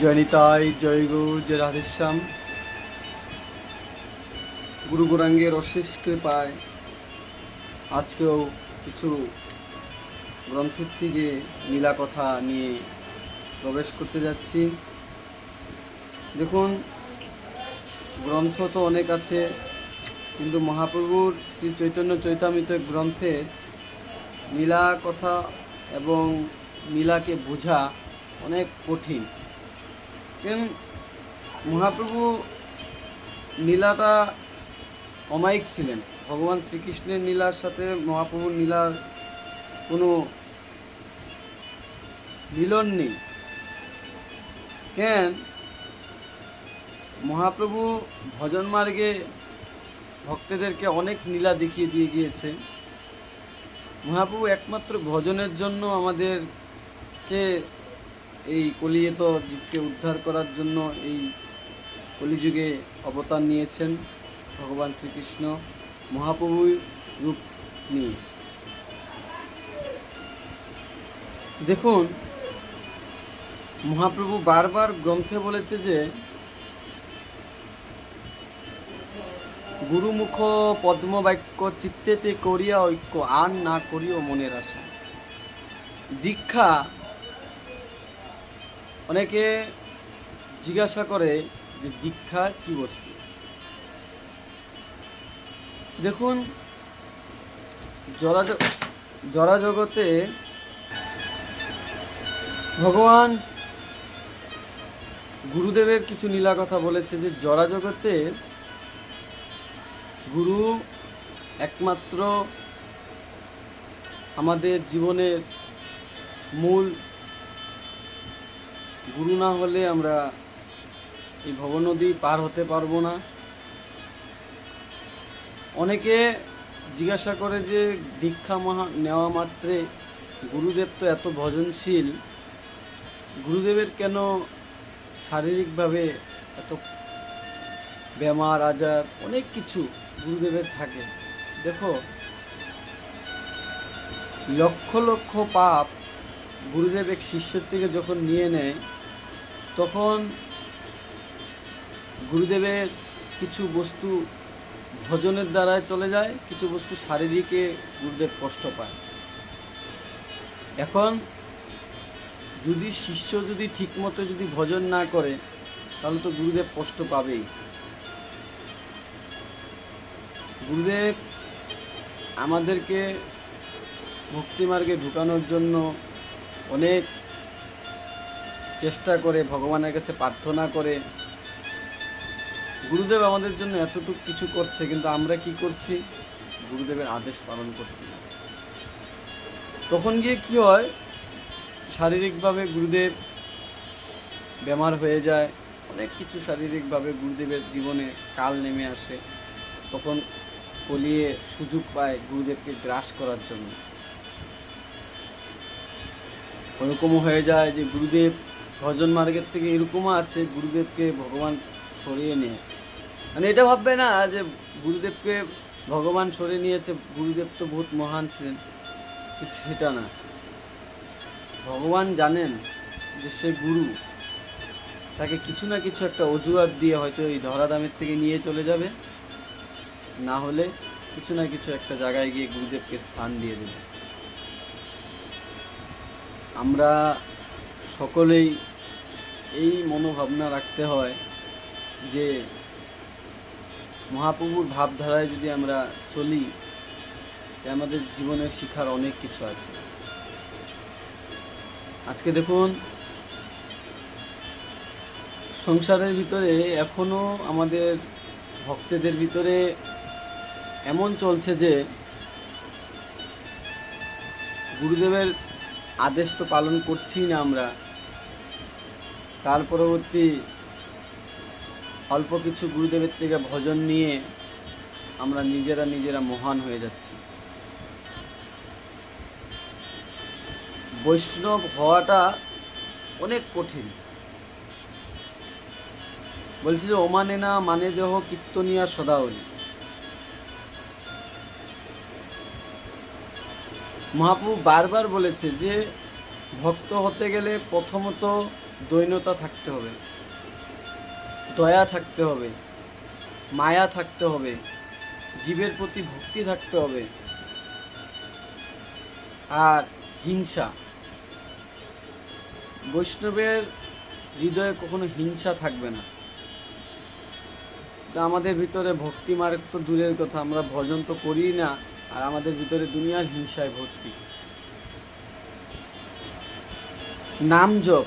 জয় নিতাই, জয় গৌর, জয় রাধেশ্যাম। গুরু গৌরাঙ্গের অশেষ কৃপায় আজকেও কিছু গ্রন্থের থেকে নীলা কথা নিয়ে প্রবেশ করতে যাচ্ছি। দেখুন, গ্রন্থ তো অনেক আছে, কিন্তু মহাপ্রভুর শ্রী চৈতন্য চৈতামৃত গ্রন্থে নীলা কথা এবং নীলাকে বোঝা অনেক কঠিন। কারণ মহাপ্রভু নীলাটা অমায়িক ছিলেন। ভগবান শ্রীকৃষ্ণের নীলার সাথে মহাপ্রভুর নীলার কোনো মিলন নেই। কেন? মহাপ্রভু ভজন মার্গে ভক্তদেরকে অনেক নীলা দেখিয়ে দিয়ে গিয়েছে। মহাপ্রভু একমাত্র ভজনের জন্য আমাদেরকে এই কলিযুগ জীবকে উদ্ধার করার জন্য এই কলিযুগে অবতার নিয়েছেন ভগবান শ্রীকৃষ্ণ মহাপ্রভুর রূপ নিয়ে। দেখুন, মহাপ্রভু বারবার গ্রন্থে বলেছে যে গুরুমুখ পদ্মবাক্য চিত্তেতে করিয়া ঐক্য, আর না করিও মনের আশা। দীক্ষা, অনেকে জিজ্ঞাসা করে যে দীক্ষা কি বস্তু। দেখুন, জড়া জগতে ভগবান গুরুদেবের কিছু নীলা কথা বলেছে যে জড়া জগতে গুরু একমাত্র আমাদের জীবনের মূল। গুরু না হলে আমরা এই ভবনদী পার হতে পারবো না। অনেকে জিজ্ঞাসা করে যে দীক্ষা নেওয়া মাত্রে গুরুদেব তো এত ভজনশীল, গুরুদেবের কেন শারীরিকভাবে এত বেমার আজার, অনেক কিছু গুরুদেবের থাকে। দেখো, লক্ষ লক্ষ পাপ গুরুদেব এক শিষ্যের থেকে যখন নিয়ে নেয়, তখন গুরুদেবের কিছু বস্তু ভজনের দ্বারায় চলে যায়, কিছু বস্তু শারীরিকে গুরুদেব কষ্ট পায়। এখন যদি শিষ্য যদি ঠিকমতো যদি ভজন না করে, তাহলে তো গুরুদেব কষ্ট পাবেই। গুরুদেব আমাদেরকে ভক্তিমার্গে ঢুকানোর জন্য অনেক চেষ্টা করে, ভগবানের কাছে প্রার্থনা করে। গুরুদেব আমাদের জন্য এতটুকু কিছু করছে, কিন্তু আমরা কি করছি? গুরুদেবের আদেশ পালন করছি। তখন গিয়ে কি হয়? শারীরিকভাবে গুরুদেব বেমার হয়ে যায়, অনেক কিছু শারীরিকভাবে গুরুদেবের জীবনে কাল নেমে আসে। তখন কলিয়ে সুযোগ পায় গুরুদেবকে গ্রাস করার জন্য। ওরকমও হয়ে যায় যে গুরুদেব ভজন মার্গের থেকে এরকমও আছে, গুরুদেবকে ভগবান সরিয়ে নেয়। মানে এটা ভাববে না যে গুরুদেবকে ভগবান সরিয়ে নিয়েছে, গুরুদেব তো বহুত মহান ছিলেন, কিন্তু সেটা না। ভগবান জানেন যে সে গুরু, তাকে কিছু না কিছু একটা অজুহাত দিয়ে হয়তো এই ধরাধামের থেকে নিয়ে চলে যাবে, না হলে কিছু না কিছু একটা জায়গায় গিয়ে গুরুদেবকে স্থান দিয়ে দেবে। আমরা সকলেই এই মনোভাবনা রাখতে হয় যে মহাপ্রভুর ভাবধারায় যদি আমরা চলি, আমাদের জীবনে শিখার অনেক কিছু আছে। আজকে দেখুন, সংসারের ভিতরে এখনো আমাদের ভক্তদের ভিতরে এমন চলছে যে গুরুদেবের আদেশ তো পালন করছি না আমরা, তার পরবর্তী অল্প কিছু গুরুদেবের থেকে ভজন নিয়ে আমরা নিজেরা মহান হয়ে যাচ্ছি। বৈষ্ণব হওয়াটা অনেক কঠিন। বলছি যে ওমানে না মানে দেহ কীর্তনিয়া সদাওলি। মহাপ্রভু বারবার বলেছে যে ভক্ত হতে গেলে প্রথমত দৈন্যতা থাকতে হবে, দয়া থাকতে হবে, মায়া থাকতে হবে, জীবের প্রতি ভক্তি থাকতে হবে, আর হিংসা, বৈষ্ণবের হৃদয়ে কখনো হিংসা থাকবে না। তা আমাদের ভিতরে ভক্তি মার্গ তো দূরের কথা, আমরা ভজন তো করি না, আর আমাদের ভিতরে দুনিয়ার হিংসায় ভর্তি। নাম জপ,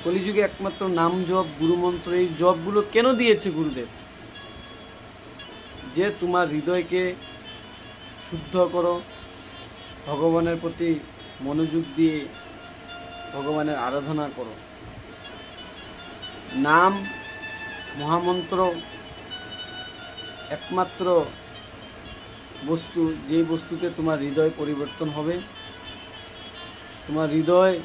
কলিযুগে একমাত্র নাম জপ, গুরুমন্ত্র, এই জপগুলো কেন দিয়েছে গুরুদেব? যে তোমার হৃদয়কে শুদ্ধ করো, ভগবানের প্রতি মনোযোগ দিয়ে ভগবানের আরাধনা করো। নাম মহামন্ত্র একমাত্র বস্তু, যে বস্তুতে তোমার হৃদয় পরিবর্তন হবে। তোমার হৃদয়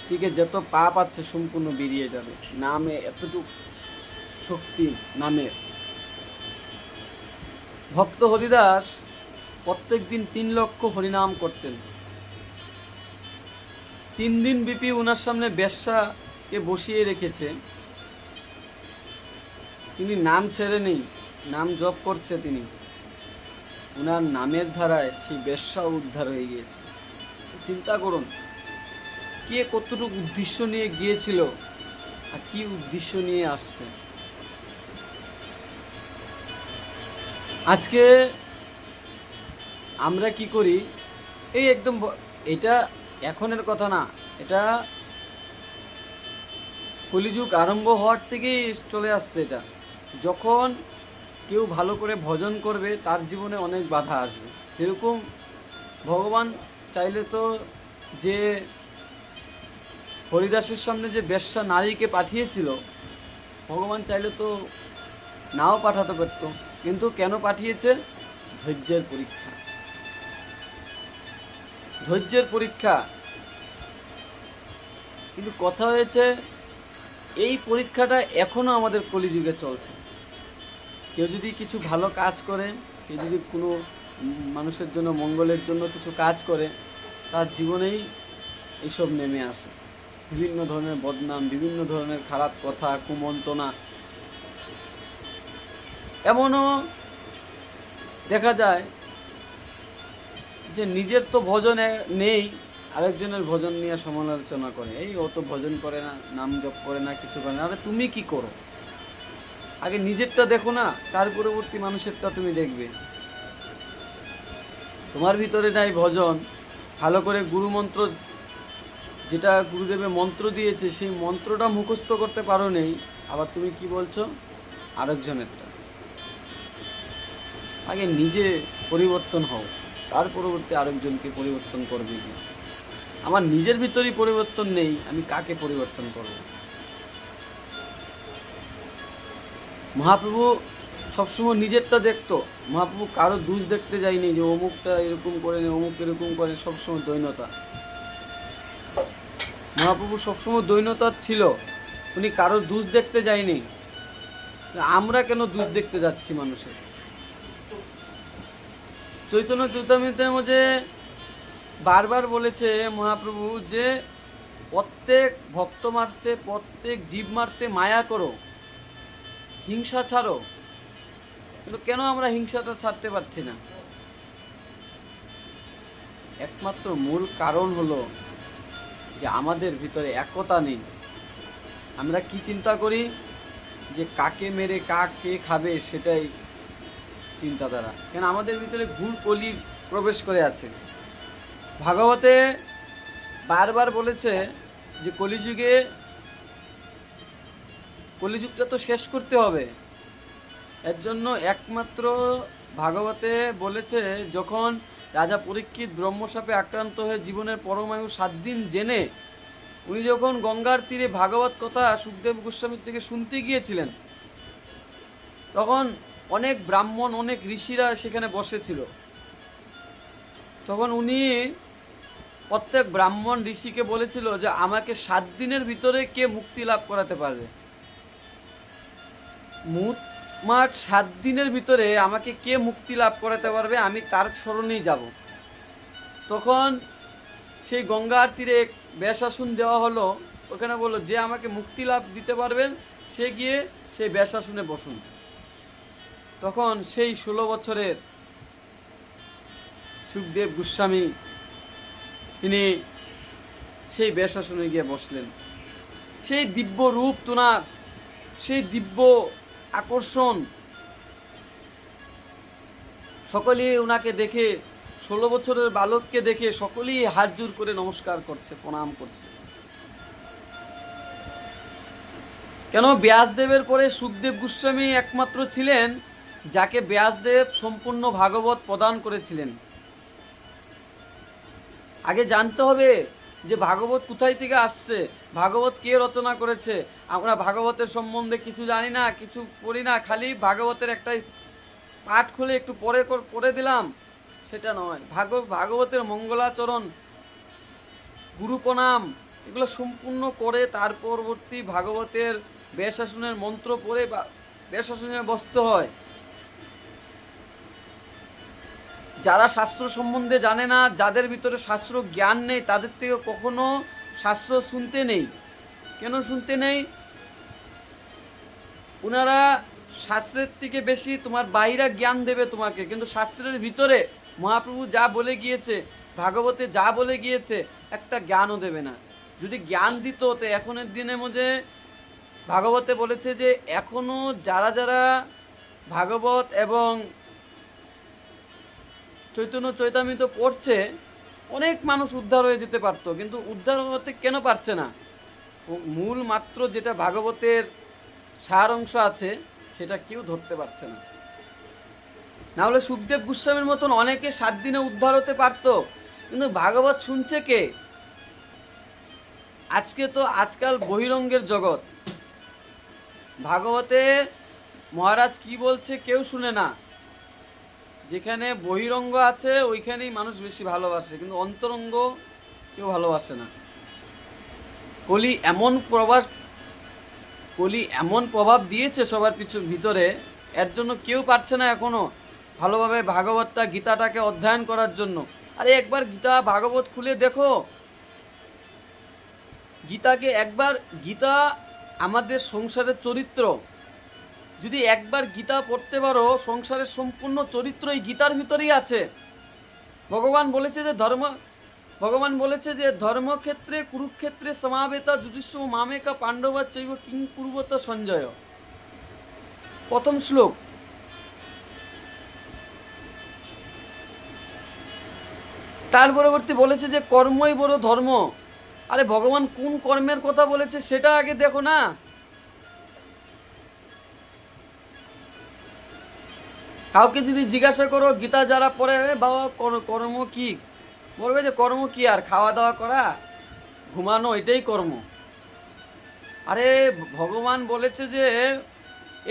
থেকে যত পাপ আছে সম্পূর্ণ বেরিয়ে যাবে। নামে এতটুকু শক্তি নামের। ভক্ত হরিদাস প্রত্যেক দিন 3 লক্ষ হরিনাম করতেন। 3 দিন ব্যাপী ওনার সামনে বেশ্যাকে বসিয়ে রেখেছে, তিনি নাম ছেড়ে নেই, নাম জপ করছে। তিনি ওনার নামের ধারায় সেই বেশ্যা উদ্ধার হয়ে গিয়েছে। চিন্তা করুন, কে কতটুকু উদ্দেশ্য নিয়ে গিয়েছিল আর কি উদ্দেশ্য নিয়ে আসছে। আজকে আমরা কি করি, এই একদম এটা এখনের কথা না, এটা কলিযুগ আরম্ভ হওয়ার থেকেই চলে আসছে। এটা যখন কেউ ভালো করে ভজন করবে তার জীবনে অনেক বাধা আসবে। যেরকম ভগবান চাইলে তো যে হরিদাসের সামনে যে বেশ্যা নারীকে পাঠিয়েছিল, ভগবান চাইলে তো নাও পাঠাতে পারত, কিন্তু কেন পাঠিয়েছে? ধৈর্যের পরীক্ষা, ধৈর্যের পরীক্ষা। কিন্তু কথা হয়েছে, এই পরীক্ষাটা এখনো আমাদের কলিযুগে চলছে। কেউ যদি কিছু ভালো কাজ করে, কেউ যদি কোনো মানুষের জন্য মঙ্গলের জন্য কিছু কাজ করে, তার জীবনেই এইসব নেমে আসে। বিভিন্ন ধরনের বদনাম, বিভিন্ন ধরনের খারাপ কথা, কুমন্ত্রণা। এমনও দেখা যায় যে নিজের তো ভজন নেই, আরেকজনের ভজন নিয়ে সমালোচনা করে, এই ও তো ভজন করে না, নাম জপ করে না, কিছু করে না। আরে তুমি কি করো? আগে নিজেরটা দেখো না, তার পরবর্তী মানুষেরটা তুমি দেখবে। তোমার ভিতরে নাই ভজন, ভালো করে গুরুমন্ত্র, যেটা গুরুদেবের মন্ত্র দিয়েছে সেই মন্ত্রটা মুখস্থ করতে পারো নেই, আবার তুমি কি বলছো আরেকজনেরটা। আগে নিজে পরিবর্তন হও, তার পরবর্তী আরেকজনকে পরিবর্তন করবে কি? আমার নিজের ভিতরেই পরিবর্তন নেই, আমি কাকে পরিবর্তন করব? মহাপ্রভু সবসময় নিজেরটা দেখতো। মহাপ্রভু কারো দোষ দেখতে যায়নি যে অমুকটা এরকম করে নে, অমুক এরকম করে। সবসময় দৈন্যতা, মহাপ্রভু সবসময় দৈন্যতা ছিল, উনি কারোর দোষ দেখতে যায়নি। আমরা কেন দোষ দেখতে যাচ্ছি মানুষের? চৈতন্য চৈতামৃতের মধ্যে বারবার বলেছে মহাপ্রভু যে প্রত্যেক ভক্ত মারতে, প্রত্যেক জীব মারতে মায়া করো, হিংসা ছাড়ো। কিন্তু কেন আমরা হিংসাটা ছাড়তে পারছি না? একমাত্র মূল কারণ হলো যে আমাদের ভিতরে একতা নেই। আমরা কি চিন্তা করি যে কাকে মেরে কে খাবে, সেটাই চিন্তাধারা। কেন আমাদের ভিতরে ঘুর কলি প্রবেশ করে আছে। ভাগবতে বারবার বলেছে যে কলিযুগটা তো শেষ করতে হবে। এর জন্য একমাত্র ভাগবতে বলেছে, যখন রাজা পরীক্ষিত ব্রহ্মশাপে আক্রান্ত হয়ে জীবনের পরমায়ু 7 দিন জেনে উনি যখন গঙ্গার তীরে ভাগবত কথা সুখদেব গোস্বামীর থেকে শুনতে গিয়েছিলেন, তখন অনেক ব্রাহ্মণ, অনেক ঋষিরা সেখানে বসেছিল। তখন উনি প্রত্যেক ব্রাহ্মণ ঋষিকে বলেছিল যে আমাকে 7 দিনের ভিতরে কে মুক্তি লাভ করাতে পারবে। মোট 7 দিনের ভিতরে আমাকে কে মুক্তি লাভ করাতে পারবে, আমি তার শরণেই যাব। তখন সেই গঙ্গার তীরে বেশাসন দেওয়া হলো ওখানে বললো যে আমাকে মুক্তি লাভ দিতে পারবেন সে গিয়ে সেই ব্যাসাসনে বসুন। তখন সেই 16 বছরের সুখদেব গোস্বামী তিনি সেই ব্যাসাসনে গিয়ে বসলেন। সেই দিব্য রূপ তোনার, সেই দিব্য আকর্ষণ, সকলেই ওনাকে দেখে, 16 বছরের বালককে দেখে সকলেই হাত জোড় করে নমস্কার করছে, প্রণাম করছে। কেন ব্যাসদেবের পরে সুখদেব গোস্বামী একমাত্র ছিলেন যাকে ব্যাসদেব সম্পূর্ণ ভাগবত প্রদান করেছিলেন। আগে জানতে হবে যে ভাগবত কোথায় থেকে আসছে, ভাগবত কে রচনা করেছে। আমরা ভাগবতের সম্বন্ধে কিছু জানি না, কিছু পড়ি না, খালি ভাগবতের একটাই পাঠ খুলে একটু পড়ে দিলাম, সেটা নয়। ভাগবতের মঙ্গলাচরণ, গুরু প্রণাম, এগুলো সম্পূর্ণ করে তার পরবর্তী ভাগবতের ব্যাসাসনের মন্ত্র পড়ে ব্যাসাসনে বসতে হয়। যারা শাস্ত্র সম্বন্ধে জানে না, যাদের ভিতরে শাস্ত্র জ্ঞান নেই, তাদের থেকে কখনো শাস্ত্র শুনতে নেই। কেন শুনতে নেই? ওনারা শাস্ত্রের থেকে বেশি তোমার বাইরা জ্ঞান দেবে তোমাকে, কিন্তু শাস্ত্রের ভিতরে মহাপ্রভু যা বলে গিয়েছে, ভাগবতে যা বলে গিয়েছে, একটা জ্ঞানও দেবে না। যদি জ্ঞান দিত তো এখনের দিনের মধ্যে ভাগবতে বলেছে যে এখনও যারা যারা ভাগবত এবং চৈতন্য চৈতামৃত পড়ছে, অনেক মানুষ উদ্ধার হয়ে যেতে পারতো, কিন্তু উদ্ধার হতে কেন পারছে না? মূল মাত্র যেটা ভাগবতের সার অংশ আছে সেটা কেউ ধরতে পারছে না। না হলে সুখদেব গোস্বামীর মতন অনেকে 7 দিনে উদ্ধার হতে পারতো, কিন্তু ভাগবত শুনছে কে? আজকাল বহিরঙ্গের জগৎ, ভাগবতে মহারাজ কি বলছে কেউ শুনে না। যেখানে বহিরঙ্গ আছে ওইখানেই মানুষ বেশি ভালোবাসে, কিন্তু অন্তরঙ্গ কেউ ভালোবাসে না। কলি এমন প্রভাব দিয়েছে সবার ভিতরে, এর জন্য কেউ পারছে না এখনো ভালোভাবে ভাগবতটা, গীতাটাকে অধ্যয়ন করার জন্য। আরে একবার গীতা ভাগবত খুলে দেখো, গীতা আমাদের সংসারের চরিত্র। যদি একবার গীতা পড়তে পারো, সংসারের সম্পূর্ণ চরিত্র এই গীতার ভিতরেই আছে। ভগবান বলেছে যে ধর্মক্ষেত্রে কুরুক্ষেত্রে সমাবেতা যুধিষ্ঠ মামেকা পাণ্ডবা চৈব কিং কুরুবত সঞ্জয়, প্রথম শ্লোক। তার পরবর্তী বলেছে যে কর্মই বড় ধর্ম। আরে ভগবান কোন কর্মের কথা বলেছে সেটা আগে দেখো না। কাউকে যদি জিজ্ঞাসা করো গীতা যারা পড়ে, বাবা কর্ম কি, বলবে যে কর্ম কি আর খাওয়া দাওয়া করা, ঘুমানো, এটাই কর্ম। আরে ভগবান বলেছে যে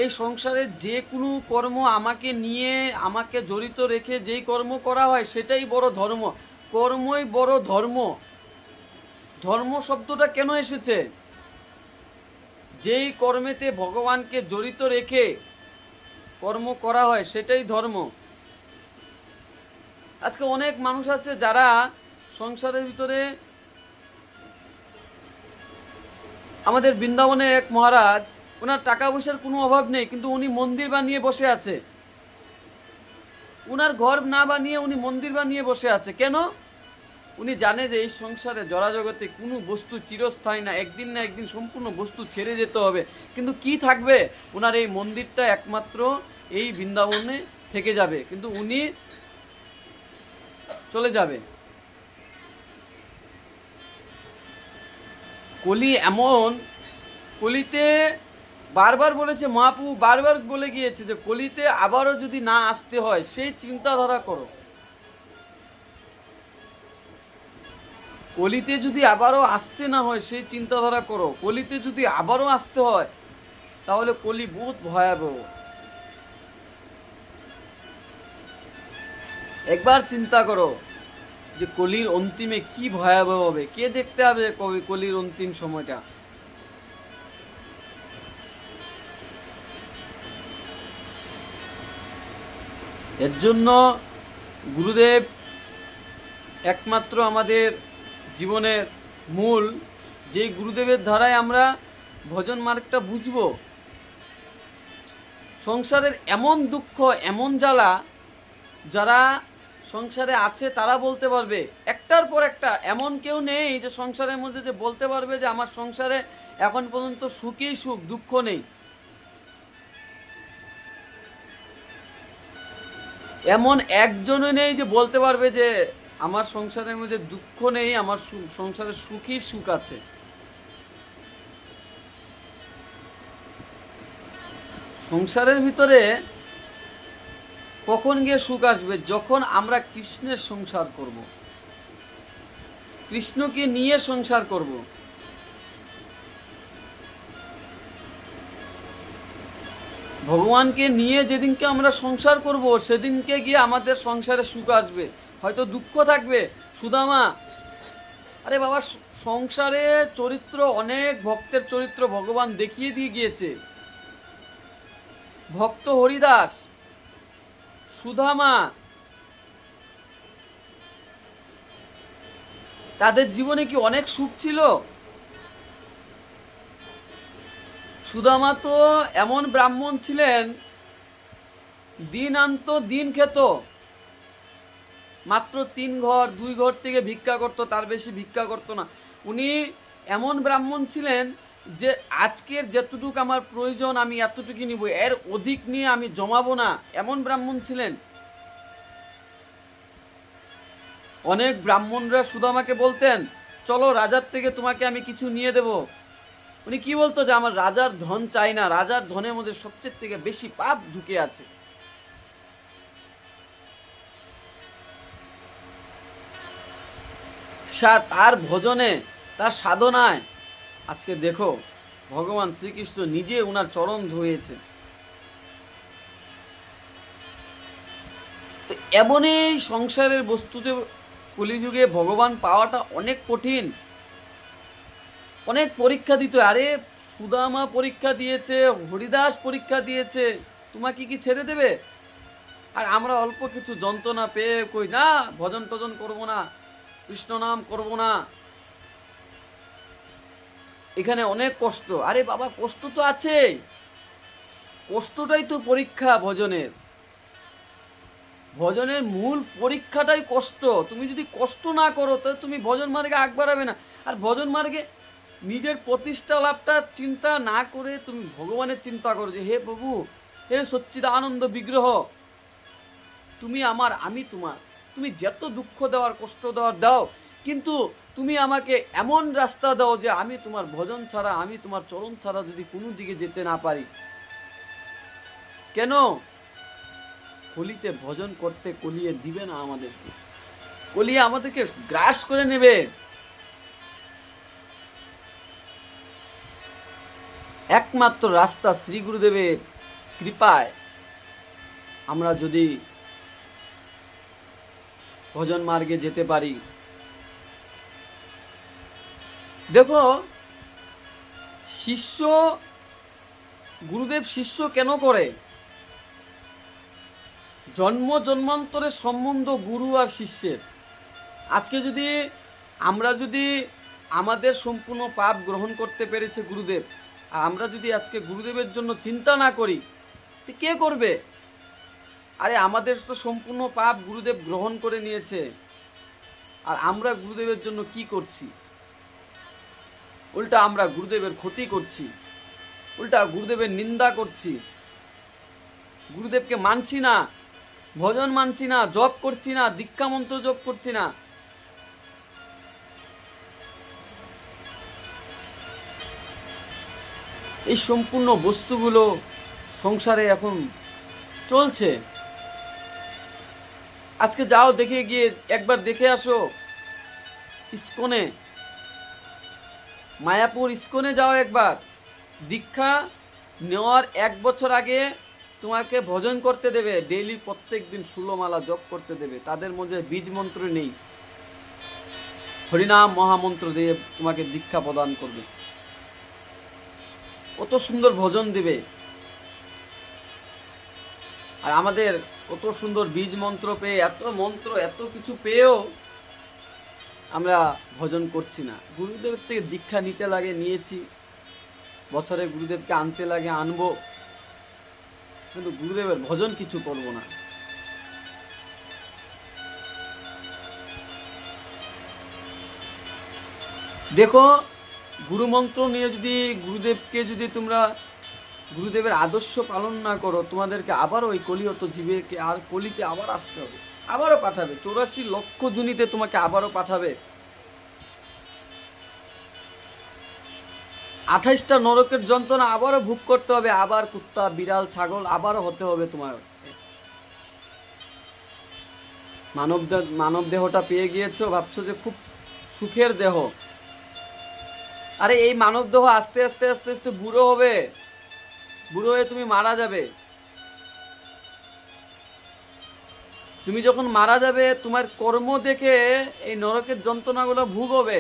এই সংসারে যে কোনো কর্ম আমাকে নিয়ে, আমাকে জড়িত রেখে যেই কর্ম করা হয় সেটাই বড় ধর্ম। কর্মই বড় ধর্ম। ধর্ম শব্দটা কেন এসেছে? যেই কর্মেতে ভগবানকে জড়িত রেখে কর্ম করা হয় সেটাই ধর্ম। আজকে অনেক মানুষ আছে যারা সংসারের ভিতরে, আমাদের বৃন্দাবনের এক মহারাজ, ওনার টাকা পয়সার কোনো অভাব নেই, কিন্তু উনি মন্দির বানিয়ে বসে আছে। উনার ঘর না বানিয়ে উনি মন্দির বানিয়ে বসে আছে। কেন? উনি জানে যে এই সংসারে জড়াজগতে কোনো বস্তু চিরস্থায়ী না, একদিন না একদিন সম্পূর্ণ বস্তু ছেড়ে যেতে হবে। কিন্তু কি থাকবে? ওনার এই মন্দিরটা একমাত্র এই বৃন্দাবনে থেকে যাবে, কিন্তু উনি চলে যাবে। কলিতে বারবার বলেছে মহাপ্রভু, বারবার বলে গিয়েছে যে কলিতে আবারও যদি না আসতে হয় সেই চিন্তাধারা করো। কলিতে যদি আবারও আসতে না হয় সেই চিন্তাধারা করো। কলিতে যদি আবারও আসতে হয় তাহলে কলি বহুত ভয়াবহ। একবার চিন্তা করো যে কলির অন্তিমে কি ভয়াবহ হবে। কে দেখতে হবে কলির অন্তিম সময়টা? এর জন্য গুরুদেব একমাত্র আমাদের জীবনের মূল যেই গুরুদেবের ধারায় আমরা ভজন মার্গটা বুঝবো। সংসারের এমন দুঃখ, এমন জ্বালা, যারা সংসারে আছে তারা বলতে পারবে। একটার পর একটা, এমন কেউ নেই যে সংসারের মধ্যে যে বলতে পারবে যে আমার সংসারে এখন পর্যন্ত সুখই সুখ, দুঃখ নেই। এমন একজনও নেই যে বলতে পারবে যে আমার সংসারের মধ্যে দুঃখ নেই, আমার সংসারে সুখই সুখ আছে। সংসারের ভিতরে কখন গিয়ে সুখ আসবে? যখন আমরা কৃষ্ণের সংসার করব, কৃষ্ণকে নিয়ে সংসার করব। ভগবানকে নিয়ে যেদিনকে আমরা সংসার করব, সেদিনকে গিয়ে আমাদের সংসারে সুখ আসবে। হয়তো দুঃখ থাকবে। সুদামা, আরে বাবা, সংসারে চরিত্র, অনেক ভক্তের চরিত্র ভগবান দেখিয়ে দিয়ে গিয়েছে। ভক্ত হরিদাস, সুদামা, তাদের জীবনে কি অনেক সুখ ছিল? সুদামা তো এমন ব্রাহ্মণ ছিলেন, দিন আনত দিন খেত, মাত্র 3 ঘর 2 ঘর থেকে ভিক্ষা করত, তার বেশি ভিক্ষা করত না। উনি এমন ব্রাহ্মণ ছিলেন যে আজকের যেতটুকু আমার প্রয়োজন আমি এতটুকু নিব, এর অধিক নিয়ে আমি জমাবো না, এমন ব্রাহ্মণ ছিলেন। অনেক ব্রাহ্মণরা সুদামাকে বলতেন, চলো রাজার থেকে তোমাকে আমি কিছু নিয়ে দেব। উনি কি বলতো যে আমার রাজার ধন চাই না, রাজার ধনের মধ্যে সবচেয়ে থেকে বেশি পাপ ঢুকে আছে। তার ভজনে, তার সাধনায় আজকে দেখো ভগবান শ্রীকৃষ্ণ নিজে উনার চরণ ধুয়েছে। তো এমনই সংসারের বস্তু যে কলিযুগে ভগবান পাওয়াটা অনেক কঠিন, অনেক পরীক্ষা দিতে। আরে সুদামা পরীক্ষা দিয়েছে, হরিদাস পরীক্ষা দিয়েছে, তোমাকে কি ছেড়ে দেবে? আর আমরা অল্প কিছু যন্ত্রণা পেয়ে কই না ভজন টজন করবো না, কৃষ্ণ নাম করবো না, এখানে অনেক কষ্ট। আরে বাবা, কষ্ট তো আছে, কষ্টটাই তো পরীক্ষা ভজনের। ভজনের মূল পরীক্ষাটাই কষ্ট। তুমি যদি কষ্ট না করো তাহলে তুমি ভজন মার্গে আগ বাড়াবে না। আর ভজন মার্গে নিজের প্রতিষ্ঠা লাভটা চিন্তা না করে তুমি ভগবানের চিন্তা করো যে হে প্রভু, হে সচ্চিদানন্দ বিগ্রহ, তুমি আমার, আমি তোমার। তুমি যত দুঃখ দেওয়ার, কষ্ট দেওয়ার দাও, কিন্তু তুমি আমাকে এমন রাস্তা দাও যে আমি তোমার ভজন ছাড়া, আমি তোমার চরণ ছাড়া যদি কোনো দিকে যেতে না পারি। কেন? কলিতে ভজন করতে কলিয়ে দিবে না আমাদেরকে, কলিয়ে আমাদেরকে গ্রাস করে নেবে। একমাত্র রাস্তা শ্রী গুরুদেবের কৃপায় আমরা যদি ভজন মার্গে যেতে পারি। দেখো, শিষ্য, গুরুদেব শিষ্য কেন করে? জন্ম জন্মান্তরের সম্বন্ধ গুরু আর শিষ্যের। আজকে যদি আমরা যদি আমাদের সম্পূর্ণ পাপ গ্রহণ করতে পেরেছে গুরুদেব, আর আমরা যদি আজকে গুরুদেবের জন্য চিন্তা না করি, তো কে করবে? আরে আমাদের তো সম্পূর্ণ পাপ গুরুদেব গ্রহণ করে নিয়েছে, আর আমরা গুরুদেবের জন্য কি করছি? উল্টা আমরা গুরুদেবের ক্ষতি করছি, উল্টা গুরুদেবের নিন্দা করছি, গুরুদেবকে মানছি না, ভজন মানছি না, জপ করছি না, দীক্ষা মন্ত্র জপ করছি না। এই সম্পূর্ণ বস্তুগুলো সংসারে এখন চলছে। আজকে যাও, দেখে গিয়ে একবার দেখে আসো ইস্কনে, মায়াপুর ইস্কনে যাও একবার। দীক্ষা নেওয়ার 1 বছর আগে তোমাকে ভজন করতে দেবে, ডেইলি প্রত্যেক দিন 16 মালা জপ করতে দেবে। তাদের মধ্যে বীজ মন্ত্র নেই, হরিনাম মহামন্ত্র দিয়ে তোমাকে দীক্ষা প্রদান করবে। কত সুন্দর ভজন দেবে। আর আমাদের কত সুন্দর বীজ মন্ত্র পেয়ে, এত মন্ত্র, এত কিছু পেয়েও আমরা ভজন করছি না। গুরুদেবের থেকে দীক্ষা নিতে লাগে, নিয়েছি, বছরে গুরুদেবকে আনতে লাগে, আনবো, কিন্তু গুরুদেবের ভজন কিছু করব না। দেখো, গুরুমন্ত্র নিয়ে যদি তোমরা গুরুদেবের আদর্শ পালন না করো, তোমাদেরকে আবার ওই কলিয়ত জীবেকে আর কলিতে আবার আসতে হবে, আবারও পাঠাবে 84 লক্ষ জুনিতে, তোমাকে আবারও পাঠাবে। 28টা নরকের যন্ত্রণা আবারও ভোগ করতে হবে, আবার কুত্তা, বিড়াল, ছাগল আবারও হতে হবে তোমার। মানব দেহটা পেয়ে গিয়েছো, ভাবছো যে খুব সুখের দেহ। আরে এই মানব দেহ আস্তে আস্তে আস্তে আস্তে বুড়ো হবে, বুড়ো হয়ে তুমি মারা যাবে। তুমি যখন মারা যাবে, তোমার কর্ম দেখে এই নরকের যন্ত্রণাগুলো ভোগ হবে।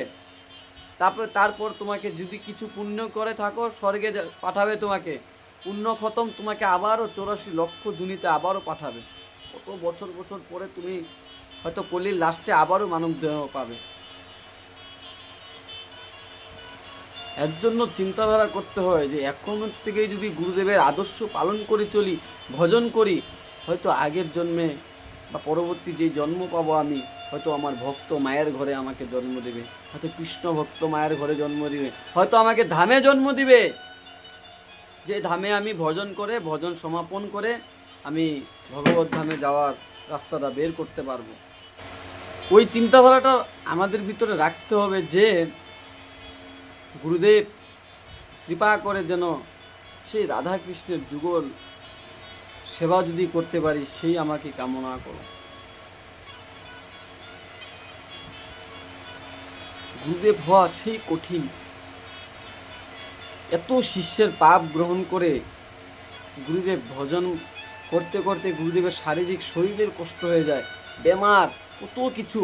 তারপর তোমাকে যদি কিছু পুণ্য করে থাকো, স্বর্গে পাঠাবে তোমাকে। পুণ্য খতম, তোমাকে আবারও 84 লক্ষ জুনিতে আবারও পাঠাবে। কত বছর বছর পরে তুমি হয়তো কলির লাস্টে আবারও মানব দেহ পাবে। এর জন্য চিন্তাধারা করতে হয় যে এখন থেকে যদি গুরুদেবের আদর্শ পালন করে চলি, ভজন করি, হয়তো আগের জন্মে বা পরবর্তী যে জন্ম পাবো আমি, হয়তো আমার ভক্ত মায়ের ঘরে আমাকে জন্ম দেবে, হয়তো কৃষ্ণ ভক্ত মায়ের ঘরে জন্ম দিবে, হয়তো আমাকে ধামে জন্ম দিবে, যে ধামে আমি ভজন সমাপন করে আমি ভগবত ধামে যাওয়ার রাস্তাটা বের করতে পারবো। ওই চিন্তাধারাটা আমাদের ভিতরে রাখতে হবে যে গুরুদেব কৃপা করে যেন সেই রাধাকৃষ্ণের যুগল সেবা যদি করতে পারি, সেই আমাকে কামনা করো। গুরুদেব হওয়া সেই কঠিন। এত শিষ্যের পাপ গ্রহণ করে গুরুদেব ভজন করতে করতে গুরুদেবের শারীরিক শরীরের কষ্ট হয়ে যায়, বেমার, কত কিছু।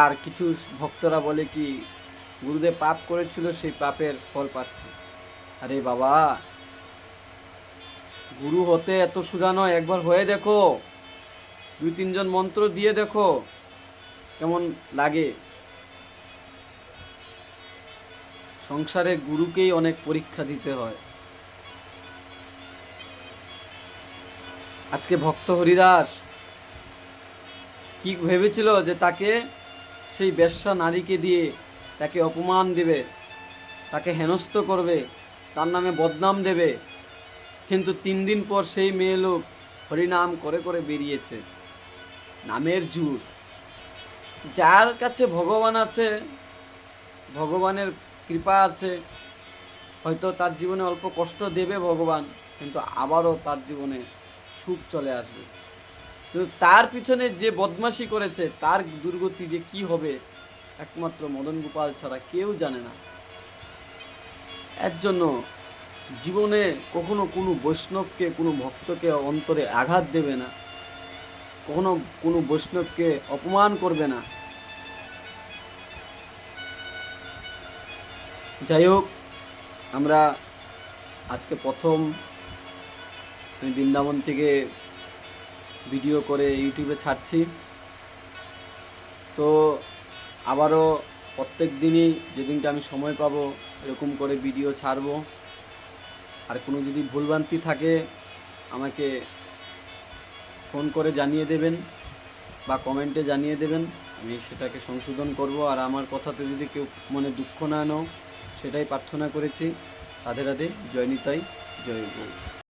আর কিছু ভক্তরা বলে কি গুরুদেব পাপ করেছিল, সেই পাপের ফল পাচ্ছে। আরে বাবা, গুরু হতে এত সোজা নয়। একবার হয়ে দেখো, 2-3 জন মন্ত্র দিয়ে দেখো কেমন লাগে। সংসারে গুরুকেই অনেক পরীক্ষা দিতে হয়। আজকে ভক্ত হরিদাস কি ভেবেছিল যে তাকে সেই বেশ্যা নারীকে দিয়ে তাকে অপমান দেবে, তাকে হেনস্থ করবে, তার নামে বদনাম দেবে, কিন্তু 3 দিন পর সেই মেয়ে লোক হরিনাম করে করে বেরিয়েছে। নামের জোর। যার কাছে ভগবান আছে, ভগবানের কৃপা আছে, হয়তো তার জীবনে অল্প কষ্ট দেবে ভগবান, কিন্তু আবারও তার জীবনে সুখ চলে আসবে। কিন্তু তার পিছনে যে বদমাশি করেছে, তার দুর্গতি যে কি হবে একমাত্র মদন গোপাল ছাড়া কেউ জানে না। এর জন্য জীবনে কখনো কোনো বৈষ্ণবকে, কোনো ভক্তকে অন্তরে আঘাত দেবে না, কখনো কোনো বৈষ্ণবকে অপমান করবে না। যাই হোক, আমরা আজকে প্রথম আমি বৃন্দাবন থেকে ভিডিও করে ইউটিউবে ছাড়ছি। তো আবারও প্রত্যেক দিনই যেদিনকে আমি সময় পাবো এরকম করে ভিডিও ছাড়বো। আর কোনো যদি ভুলভ্রান্তি থাকে আমাকে ফোন করে জানিয়ে দেবেন বা কমেন্টে জানিয়ে দেবেন, আমি সেটাকে সংশোধন করব। আর আমার কথাতে যদি কেউ মনে দুঃখ না নাও, সেটাই প্রার্থনা করেছি। রাধে রাধে, জয় নিতাই, জয় গৌর।